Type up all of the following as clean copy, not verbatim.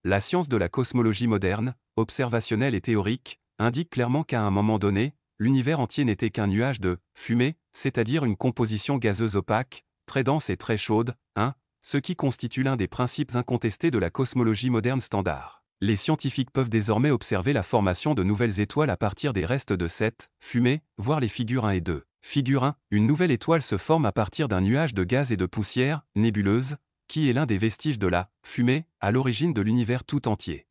La science de la cosmologie moderne, observationnelle et théorique, indique clairement qu'à un moment donné, l'univers entier n'était qu'un nuage de fumée, c'est-à-dire une composition gazeuse opaque, très dense et très chaude, ce qui constitue l'un des principes incontestés de la cosmologie moderne standard. Les scientifiques peuvent désormais observer la formation de nouvelles étoiles à partir des restes de cette fumée, voir les figures 1 et 2. Figure 1, une nouvelle étoile se forme à partir d'un nuage de gaz et de poussière, nébuleuse, qui est l'un des vestiges de la fumée, à l'origine de l'univers tout entier.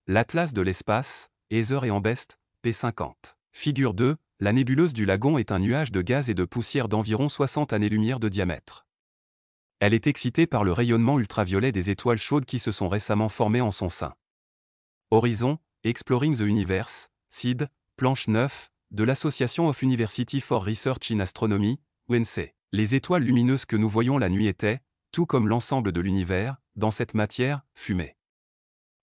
L'Atlas de l'espace, Heather et Ambest, p. 50. Figure 2, la nébuleuse du Lagon est un nuage de gaz et de poussière d'environ 60 années-lumière de diamètre. Elle est excitée par le rayonnement ultraviolet des étoiles chaudes qui se sont récemment formées en son sein. Horizon, Exploring the Universe, CID, planche 9, de l'Association of University for Research in Astronomy, UNC. Les étoiles lumineuses que nous voyons la nuit étaient, tout comme l'ensemble de l'univers, dans cette matière, fumée.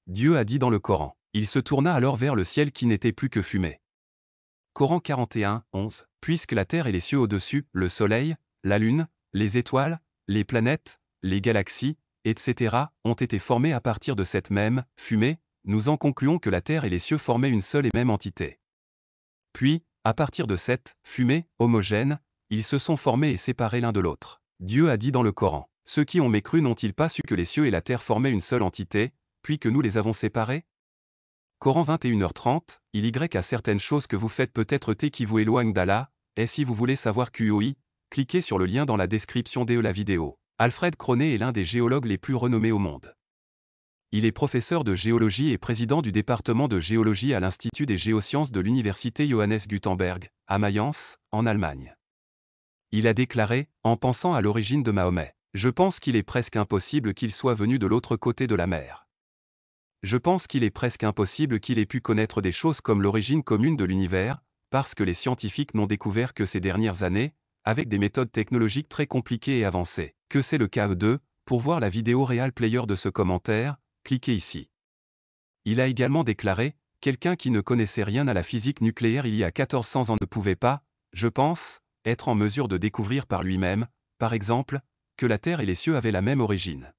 Dieu a dit dans le Coran. Il se tourna alors vers le ciel qui n'était plus que fumée. Coran 41, 11. Puisque la terre et les cieux au-dessus, le soleil, la lune, les étoiles, les planètes, les galaxies, etc., ont été formés à partir de cette même fumée, nous en concluons que la terre et les cieux formaient une seule et même entité. Puis, à partir de cette fumée homogène, ils se sont formés et séparés l'un de l'autre. Dieu a dit dans le Coran. Ceux qui ont mécru n'ont-ils pas su que les cieux et la terre formaient une seule entité, puis que nous les avons séparés? Coran 21h30, il y a certaines choses que vous faites peut-être qui vous éloignent d'Allah, et si vous voulez savoir QOI, cliquez sur le lien dans la description de la vidéo. Alfred Kroné est l'un des géologues les plus renommés au monde. Il est professeur de géologie et président du département de géologie à l'Institut des géosciences de l'Université Johannes Gutenberg, à Mayence, en Allemagne. Il a déclaré, en pensant à l'origine de Mahomet, « Je pense qu'il est presque impossible qu'il soit venu de l'autre côté de la mer. Je pense qu'il est presque impossible qu'il ait pu connaître des choses comme l'origine commune de l'univers, parce que les scientifiques n'ont découvert que ces dernières années, avec des méthodes technologiques très compliquées et avancées. Que c'est le cas 2, pour voir la vidéo Real Player de ce commentaire, cliquez ici. » Il a également déclaré, quelqu'un qui ne connaissait rien à la physique nucléaire il y a 1400 ans ne pouvait pas, je pense, être en mesure de découvrir par lui-même, par exemple, que la Terre et les cieux avaient la même origine.